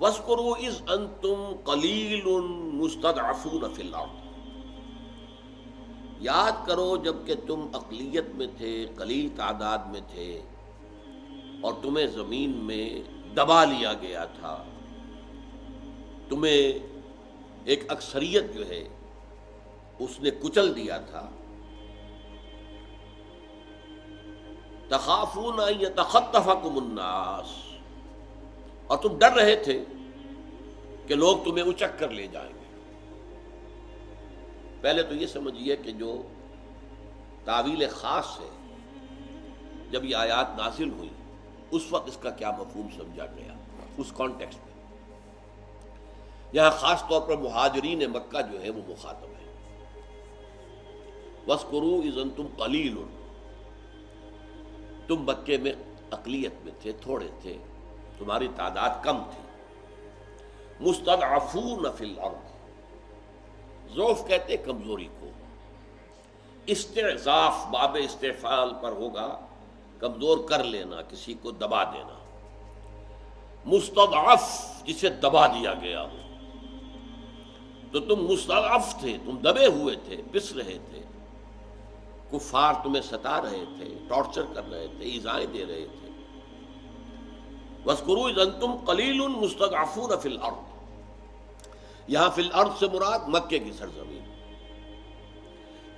وَاذْكُرُوا إِذْ أَنْتُمْ قَلِيلٌ مُسْتَضْعَفُونَ فِي الْأَرْضِ، یاد کرو جب کہ تم اقلیت میں تھے، قلیل تعداد میں تھے، اور تمہیں زمین میں دبا لیا گیا تھا، تمہیں ایک اکثریت جو ہے اس نے کچل دیا تھا۔ تخافون ان یتخطفکم الناس، اور تم ڈر رہے تھے کہ لوگ تمہیں اچک کر لے جائیں گے۔ پہلے تو یہ سمجھیے کہ جو تعویل خاص ہے، جب یہ آیات نازل ہوئی اس وقت اس کا کیا مفہوم سمجھا گیا، اس کانٹیکسٹ میں۔ یہاں خاص طور پر مہاجرین مکہ جو ہے وہ مخاطب ہے۔ وَاذْكُرُوا إِذْ أَنْتُمْ قَلِيلٌ، تم مکے میں اقلیت میں تھے، تھوڑے تھے، تمہاری تعداد کم تھی۔ مستضعفون فی الارض، ضعف کہتے کمزوری کو، استعضاف باب استفعال پر ہوگا کمزور کر لینا، کسی کو دبا دینا۔ مستضعف جسے دبا دیا گیا ہو، تو تم مستضعف تھے، تم دبے ہوئے تھے، پس رہے تھے، کفار تمہیں ستا رہے تھے، ٹارچر کر رہے تھے، ایذائیں دے رہے تھے۔ وَاذْكُرُوا إِذْ أَنْتُمْ قَلِيلٌ مُسْتَضْعَفُونَ فِي الْأَرْضِ، یہاں فی الارض سے مراد مکے کی سرزمین۔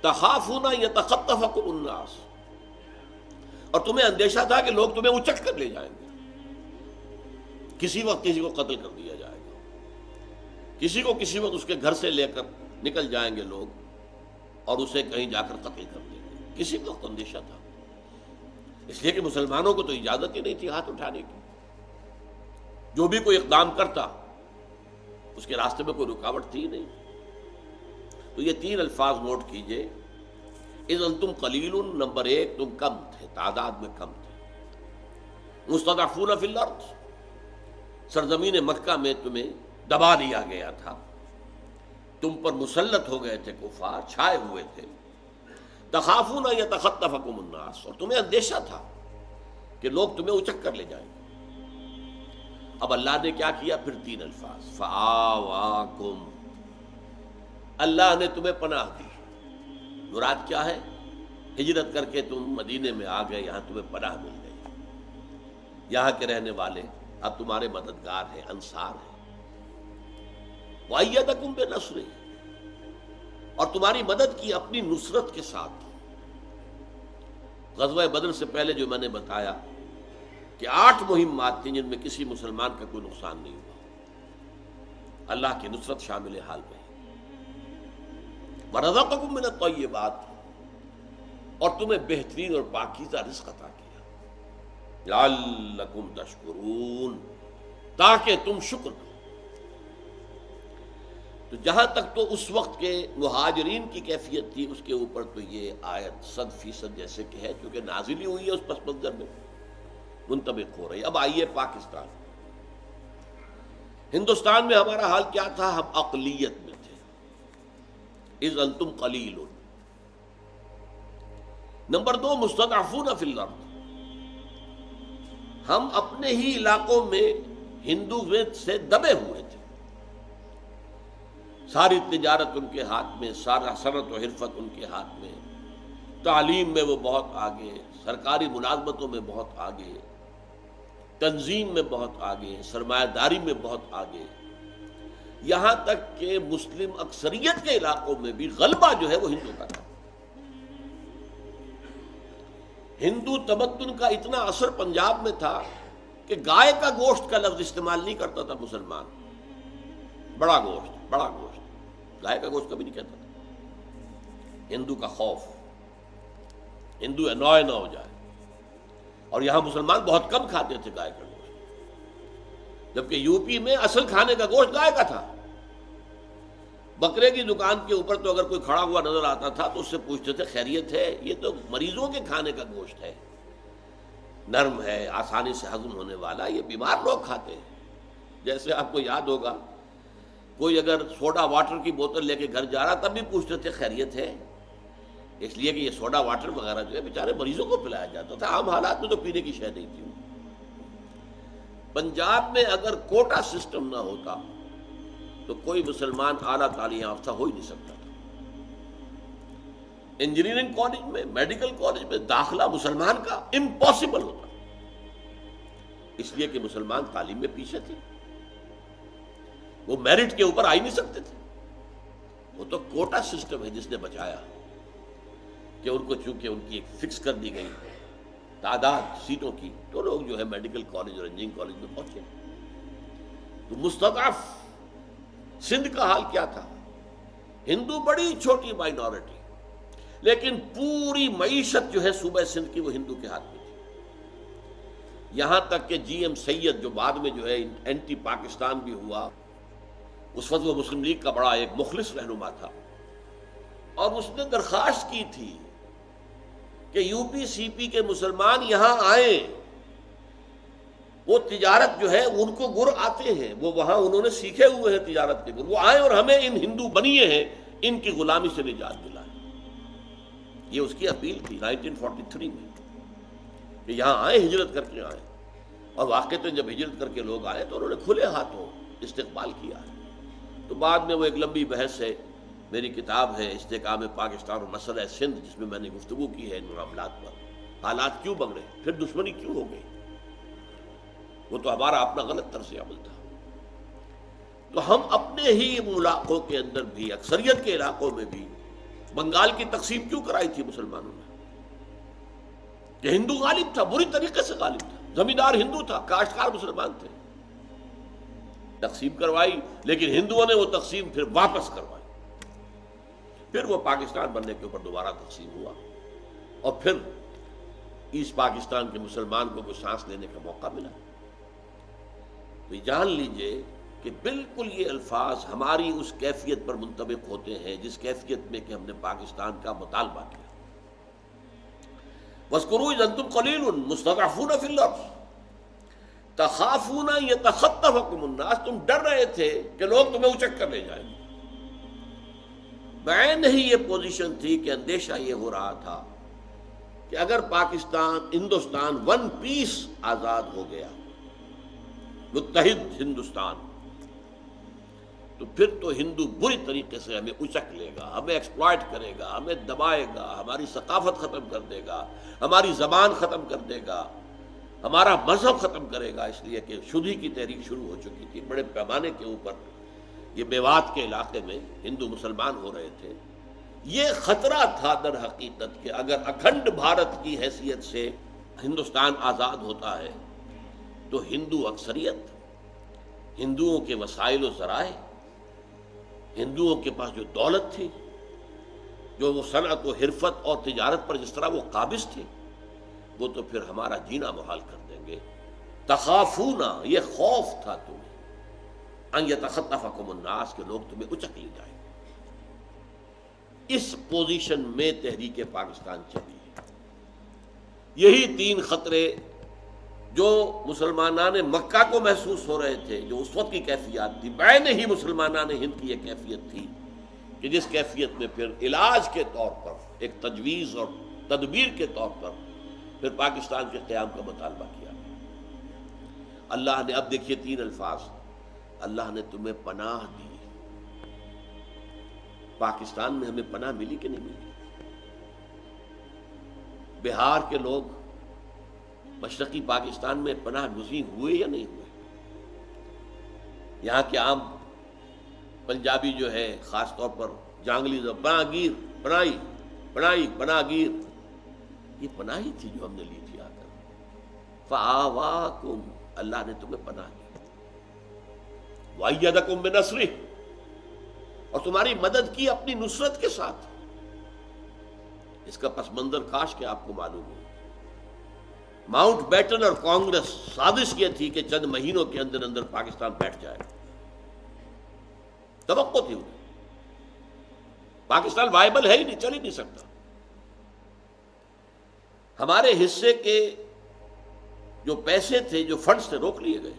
تخافون ان یتخطفکم الناس، اور تمہیں اندیشہ تھا کہ لوگ تمہیں اچک کر لے جائیں گے، کسی وقت کسی کو قتل کر دیا جائے گا، کسی وقت اس کے گھر سے لے کر نکل جائیں گے لوگ اور اسے کہیں جا کر قتل کر دیں گے، کسی وقت اندیشہ تھا۔ اس لیے کہ مسلمانوں کو تو اجازت ہی نہیں تھی ہاتھ اٹھانے کی، جو بھی کوئی اقدام کرتا اس کے راستے میں کوئی رکاوٹ تھی نہیں۔ تو یہ تین الفاظ نوٹ کیجئے۔ اذ انتم قلیل، نمبر ایک، تم کم تھے، تعداد میں کم تھے۔ مستضعفون فی الارض، سرزمین مکہ میں تمہیں دبا لیا گیا تھا، تم پر مسلط ہو گئے تھے کفار، چھائے ہوئے تھے۔ تخافون ان یتخطفکم الناس، اور تمہیں اندیشہ تھا کہ لوگ تمہیں اچک کر لے جائیں گے۔ اب اللہ نے کیا کیا؟ پھر تین الفاظ، فآواکم، اللہ نے تمہیں پناہ دی۔ مراد کیا ہے؟ ہجرت کر کے تم مدینے میں آ گئے، یہاں تمہیں پناہ مل گئی، یہاں کے رہنے والے اب تمہارے مددگار ہیں، انصار ہیں۔ وَأَيَّدَكُمْ بِنَصْرِهِ، اور تمہاری مدد کی اپنی نصرت کے ساتھ۔ غزوہ بدر سے پہلے جو میں نے بتایا کہ 8 مہمات تھیں جن میں کسی مسلمان کا کوئی نقصان نہیں ہوا، اللہ کی نصرت شامل حال میں۔ وَرَزَقَكُم مِّنَ الطَّيِّبَاتِ، اور تمہیں بہترین اور پاکیزہ رزق عطا کیا۔ لَعَلَّكُمْ تَشْكُرُونَ، تاکہ تم شکر کرو۔ تو جہاں تک تو اس وقت کے مہاجرین کی کیفیت تھی، اس کے اوپر تو یہ آیت 100% جیسے کہ ہے، کیونکہ نازل ہی ہوئی ہے اس پس منظر میں، منطبق ہو رہی۔ اب آئیے پاکستان، ہندوستان میں ہمارا حال کیا تھا؟ ہم اقلیت میں تھے۔ اذ انتم قلیل، نمبر 2، مستضعفون فی الارض، ہم اپنے ہی علاقوں میں ہندویت سے دبے ہوئے تھے، ساری تجارت ان کے ہاتھ میں، سارا صنعت و حرفت ان کے ہاتھ میں، تعلیم میں وہ بہت آگے، سرکاری ملازمتوں میں بہت آگے، تنظیم میں بہت آگے، سرمایہ داری میں بہت آگے، یہاں تک کہ مسلم اکثریت کے علاقوں میں بھی غلبہ جو ہے وہ ہندو کا تھا۔ ہندو تمدن کا اتنا اثر پنجاب میں تھا کہ گائے کا گوشت کا لفظ استعمال نہیں کرتا تھا مسلمان، بڑا گوشت، بڑا گوشت، گائے کا گوشت کبھی نہیں کہتا تھا۔ ہندو کا خوف، ہندو انوائے نہ ہو جائے، اور یہاں مسلمان بہت کم کھاتے تھے گائے کا گوشت، جبکہ یو پی میں اصل کھانے کا گوشت گائے کا تھا۔ بکرے کی دکان کے اوپر تو اگر کوئی کھڑا ہوا نظر آتا تھا تو اس سے پوچھتے تھے خیریت ہے؟ یہ تو مریضوں کے کھانے کا گوشت ہے، نرم ہے، آسانی سے ہضم ہونے والا، یہ بیمار لوگ کھاتے ہیں۔ جیسے آپ کو یاد ہوگا، کوئی اگر سوڈا واٹر کی بوتل لے کے گھر جا رہا تب بھی پوچھتے تھے خیریت ہے، اس لیے کہ یہ سوڈا واٹر وغیرہ جو ہے بیچارے مریضوں کو پلایا جاتا تھا، عام حالات میں تو پینے کی شے نہیں تھی۔ پنجاب میں اگر کوٹا سسٹم نہ ہوتا تو کوئی مسلمان اعلیٰ تعلیم یافتہ ہو ہی نہیں سکتا تھا۔ انجینئرنگ کالج میں، میڈیکل کالج میں داخلہ مسلمان کا امپاسبل ہوتا، اس لیے کہ مسلمان تعلیم میں پیچھے تھے، وہ میرٹ کے اوپر آ ہی نہیں سکتے تھے۔ وہ تو کوٹا سسٹم ہے جس نے بچایا کہ ان کو چونکہ ان کی ایک فکس کر دی گئی تعداد سیٹوں کی، تو لوگ جو ہے میڈیکل کالج اور انجینئرنگ کالج میں پہنچے۔ تو مستضعف سندھ کا حال کیا تھا؟ ہندو بڑی چھوٹی مائنورٹی، لیکن پوری معیشت جو ہے صوبہ سندھ کی وہ ہندو کے ہاتھ میں تھی۔ یہاں تک کہ جی ایم سید جو بعد میں جو ہے اینٹی پاکستان بھی ہوا، اس وقت وہ مسلم لیگ کا بڑا ایک مخلص رہنما تھا، اور اس نے درخواست کی تھی کہ یو پی سی پی کے مسلمان یہاں آئیں، وہ تجارت جو ہے ان کو گر آتے ہیں، وہ وہاں انہوں نے سیکھے ہوئے ہیں تجارت کے گر، وہ آئیں اور ہمیں ان ہندو بنیے ہیں ان کی غلامی سے نجات دلائیں۔ یہ اس کی اپیل تھی 1943 میں کہ یہاں آئیں، ہجرت کر کے آئیں، اور واقعتاً جب ہجرت کر کے لوگ آئے تو انہوں نے کھلے ہاتھوں استقبال کیا ہے۔ تو بعد میں وہ ایک لمبی بحث ہے، میری کتاب ہے استحکام پاکستان اور مسئلہ سندھ، جس میں میں نے گفتگو کی ہے ان معاملات پر، حالات کیوں بگڑے، پھر دشمنی کیوں ہو گئی، وہ تو ہمارا اپنا غلط طرز عمل تھا۔ تو ہم اپنے ہی علاقوں کے اندر بھی، اکثریت کے علاقوں میں بھی بنگال کی تقسیم کیوں کرائی تھی مسلمانوں نے؟ کہ ہندو غالب تھا، بری طریقے سے غالب تھا، زمیندار ہندو تھا، کاشتکار مسلمان تھے، تقسیم کروائی، لیکن ہندوؤں نے وہ تقسیم پھر واپس کروائی، پھر وہ پاکستان بننے کے اوپر دوبارہ تقسیم ہوا، اور پھر ایسٹ پاکستان کے مسلمان کو کوئی سانس لینے کا موقع ملا۔ تو جان لیجئے کہ بالکل یہ الفاظ ہماری اس کیفیت پر منطبق ہوتے ہیں جس کیفیت میں کہ ہم نے پاکستان کا مطالبہ کیا۔ وَاذْكُرُوا إِذْ أَنْتُمْ قَلِيلٌ مُسْتَضْعَفُونَ فِي الْأَرْضِ تَخَافُونَ يَتَخَطَّفَكُمُ النَّاسُ، تم ڈر رہے تھے کہ لوگ تمہیں اچک کر لے جائیں گے۔ بعین ہی یہ پوزیشن تھی کہ اندیشہ یہ ہو رہا تھا کہ اگر پاکستان، ہندوستان ون پیس آزاد ہو گیا، متحد ہندوستان، تو پھر تو ہندو بری طریقے سے ہمیں اچک لے گا، ہمیں ایکسپلائٹ کرے گا، ہمیں دبائے گا، ہماری ثقافت ختم کر دے گا، ہماری زبان ختم کر دے گا، ہمارا مذہب ختم کرے گا۔ اس لیے کہ شدھی کی تحریک شروع ہو چکی تھی، بڑے پیمانے کے اوپر یہ میوات کے علاقے میں ہندو مسلمان ہو رہے تھے۔ یہ خطرہ تھا در حقیقت کہ اگر اکھنڈ بھارت کی حیثیت سے ہندوستان آزاد ہوتا ہے تو ہندو اکثریت، ہندوؤں کے وسائل و ذرائع، ہندوؤں کے پاس جو دولت تھی، جو وہ صنعت و حرفت اور تجارت پر جس طرح وہ قابض تھے، وہ تو پھر ہمارا جینا محال کر دیں گے۔ تخافون، یہ خوف تھا تمہیں، ان یتخطفکم الناس، کہ لوگ تمہیں اچک لے جائیں۔ اس پوزیشن میں تحریک پاکستان چلی ہے۔ یہی تین خطرے جو مسلمانان مکہ کو محسوس ہو رہے تھے، جو اس وقت کی کیفیات تھی، بعین ہی مسلمانان ہند کی یہ کیفیت تھی کہ جس کیفیت میں پھر علاج کے طور پر، ایک تجویز اور تدبیر کے طور پر پھر پاکستان کے قیام کا مطالبہ کیا۔ اللہ نے، اب دیکھیے تین الفاظ، اللہ نے تمہیں پناہ دی۔ پاکستان میں ہمیں پناہ ملی کہ نہیں ملی؟ بہار کے لوگ مشرقی پاکستان میں پناہ گزین ہوئے یا نہیں ہوئے؟ یہاں کے عام پنجابی جو ہے، خاص طور پر جانگلی پناہ گیر، پناہ گیر، یہ پناہ ہی تھی جو ہم نے لی تھی آ کر۔ فآواکم، اللہ نے تمہیں پناہ دی۔ وَأَيَّدَكُم بِنَصْرِهِ، اور تمہاری مدد کی اپنی نصرت کے ساتھ۔ اس کا پس منظر کاش کہ آپ کو معلوم ہو۔ ماؤنٹ بیٹن اور کانگریس سازش یہ تھی کہ چند مہینوں کے اندر اندر پاکستان بیٹھ جائے، توقع تھی انہیں۔ پاکستان وائبل ہے ہی نہیں، چل ہی نہیں سکتا۔ ہمارے حصے کے جو پیسے تھے، جو فنڈز تھے، روک لیے گئے۔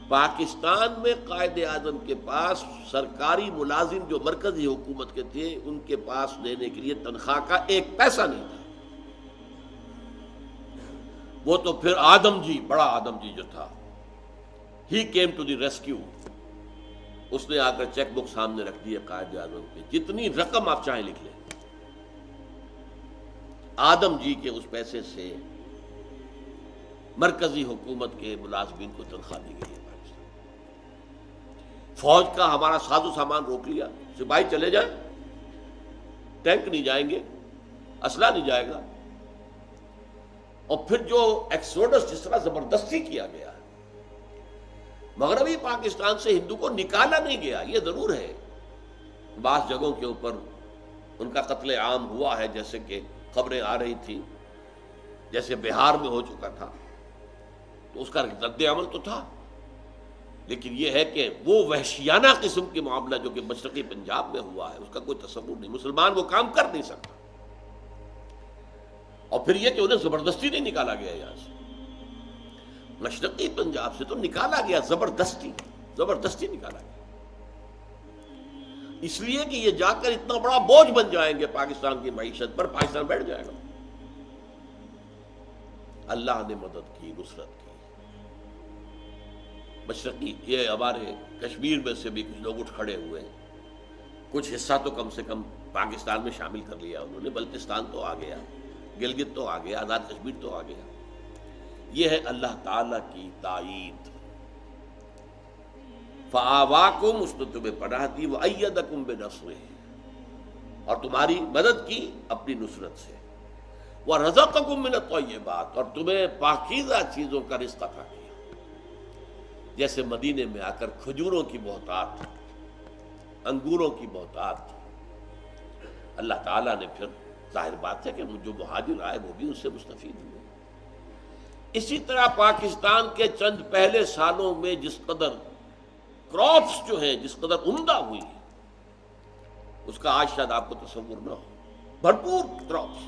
پاکستان میں قائد اعظم کے پاس سرکاری ملازم جو مرکزی حکومت کے تھے، ان کے پاس دینے کے لیے تنخواہ کا ایک پیسہ نہیں تھا۔ وہ تو پھر آدم جی، بڑا آدم جی جو تھا، he came to the rescue, اس نے آ کر چیک بک سامنے رکھ دی قائد اعظم پہ، جتنی رقم آپ چاہیں لکھ لیں، آدم جی کے اس پیسے سے مرکزی حکومت کے ملازمین کو تنخواہ دی گئی ہے پاکستان۔ فوج کا ہمارا ساز و سامان روک لیا، سپاہی چلے جائیں، ٹینک نہیں جائیں گے، اسلحہ نہیں جائے گا۔ اور پھر جو ایکسوڈس جس طرح زبردستی کیا گیا، مغربی پاکستان سے ہندو کو نکالا نہیں گیا، یہ ضرور ہے، بعض جگہوں کے اوپر ان کا قتل عام ہوا ہے، جیسے کہ خبریں آ رہی تھیں، جیسے بہار میں ہو چکا تھا، تو اس کا رد عمل تو تھا، لیکن یہ ہے کہ وہ وحشیانہ قسم کے معاملہ جو کہ مشرقی پنجاب میں ہوا ہے، اس کا کوئی تصور نہیں، مسلمان وہ کام کر نہیں سکتا۔ اور پھر یہ کہ انہیں زبردستی نہیں نکالا گیا یہاں سے، مشرقی پنجاب سے تو نکالا گیا، زبردستی نکالا گیا، اس لیے کہ یہ جا کر اتنا بڑا بوجھ بن جائیں گے پاکستان کی معیشت پر، پاکستان بیٹھ جائے گا۔ اللہ نے مدد کی، نصرت کی، مشرقی یہ ہمارے کشمیر میں سے بھی کچھ لوگ اٹھ کھڑے ہوئے ہیں، کچھ حصہ تو کم سے کم پاکستان میں شامل کر لیا انہوں نے، بلتستان تو آ گیا، گلگت تو آ گیا، آزاد کشمیر تو آ گیا۔ یہ ہے اللہ تعالی کی تائید۔ فآواکم، اس نے تمہیں پناہ دی، وأیدکم بنصرہ، اور تمہاری مدد کی اپنی نصرت سے، ورزقکم من الطیبات، اور تمہیں پاکیزہ چیزوں کا رزق عطا کیا، جیسے مدینے میں آ کر کھجوروں کی بہتات، انگوروں کی بہتات، اللہ تعالیٰ نے پھر ظاہر بات ہے کہ جو مہاجر آئے وہ بھی اس سے مستفید ہوئے۔ اسی طرح پاکستان کے چند پہلے سالوں میں جس قدر کراپس جو ہیں، جس قدر عمدہ ہوئی، اس کا آج شاید آپ کو تصور نہ ہو، بھرپور کراپس،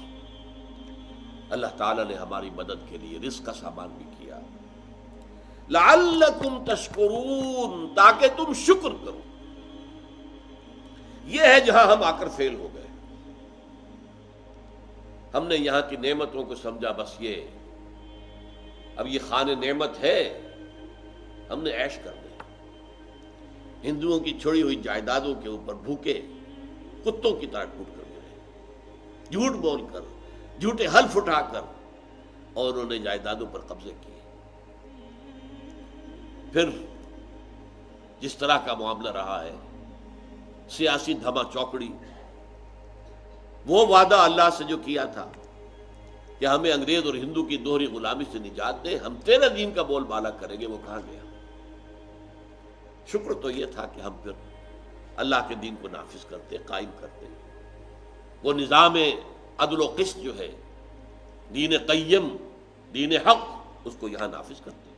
اللہ تعالیٰ نے ہماری مدد کے لیے رزق کا سامان بھی کیا، لعلکم تشکرون، تاکہ تم شکر کرو۔ یہ ہے جہاں ہم آ کر فیل ہو گئے، ہم نے یہاں کی نعمتوں کو سمجھا بس یہ اب یہ خان نعمت ہے، ہم نے عیش کر لیا، ہندوؤں کی چھوڑی ہوئی جائیدادوں کے اوپر بھوکے کتوں کی طرح ٹوٹ کر گئے، جھوٹ بول کر، جھوٹے حلف اٹھا کر، اور انہوں نے جائیدادوں پر قبضے کیے۔ پھر جس طرح کا معاملہ رہا ہے، سیاسی دھما چوکڑی، وہ وعدہ اللہ سے جو کیا تھا کہ ہمیں انگریز اور ہندو کی دوہری غلامی سے نجات دے، ہم تیرے دین کا بول بالا کریں گے، وہ کہاں گیا؟ شکر تو یہ تھا کہ ہم پھر اللہ کے دین کو نافذ کرتے، قائم کرتے، وہ نظام عدل و قسط جو ہے، دین قیم، دین حق، اس کو یہاں نافذ کرتے،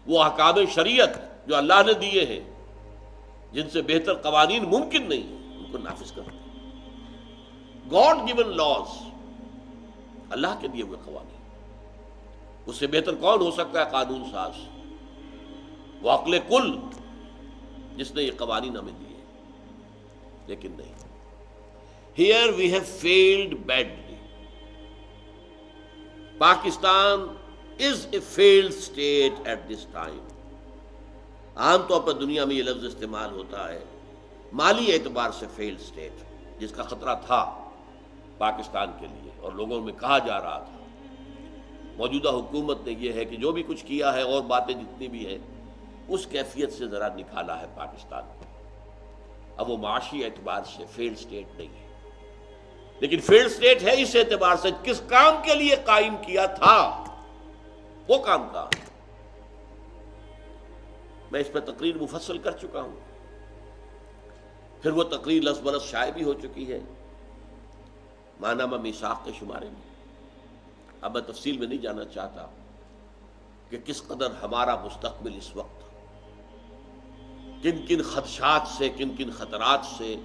وہ احکام شریعت جو اللہ نے دیے ہیں، جن سے بہتر قوانین ممکن نہیں، ان کو نافذ کرتے، گاڈ گیون لاز، اللہ کے دیے ہوئے قوانین، اس سے بہتر کون ہو سکتا ہے قانون ساز؟ وہ عقل کل جس نے یہ قوانین ہمیں دیے، لیکن نہیں۔ Here we have failed badly. Pakistan is a failed state at this time. عام طور پر دنیا میں یہ لفظ استعمال ہوتا ہے مالی اعتبار سے failed state، جس کا خطرہ تھا پاکستان کے لیے، اور لوگوں میں کہا جا رہا تھا۔ موجودہ حکومت نے یہ ہے کہ جو بھی کچھ کیا ہے اور باتیں جتنی بھی ہیں، اس کیفیت سے ذرا نکالا ہے پاکستان کو، اب وہ معاشی اعتبار سے فیلڈ سٹیٹ نہیں ہے، لیکن فیلڈ سٹیٹ ہے اس اعتبار سے کس کام کے لیے قائم کیا تھا، وہ کام کہاں ہے؟ میں اس پہ تقریر مفصل کر چکا ہوں، پھر وہ تقریر لفظ بلفظ شائع بھی ہو چکی ہے ماہنامہ میثاق کے شمارے میں۔ اب میں تفصیل میں نہیں جانا چاہتا کہ کس قدر ہمارا مستقبل اس وقت کن کن خدشات سے، کن کن خطرات سے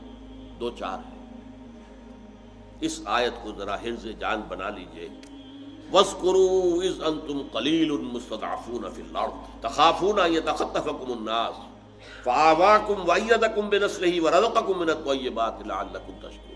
دو چار ہے۔ اس آیت کو ذرا حرز جان بنا لیجئے۔ وَاذْكُرُوا إِذْ أَنْتُمْ قَلِيلٌ مُسْتَضْعَفُونَ فِي الْأَرْضِ تَخَافُونَ أَنْ يَتَخَطَّفَكُمُ النَّاسُ فَآوَاكُمْ وَأَيَّدَكُمْ بِنَصْرِهِ وَرَزَقَكُمْ مِنَ الطَّيِّبَاتِ لَعَلَّكُمْ تَشْكُرُونَ۔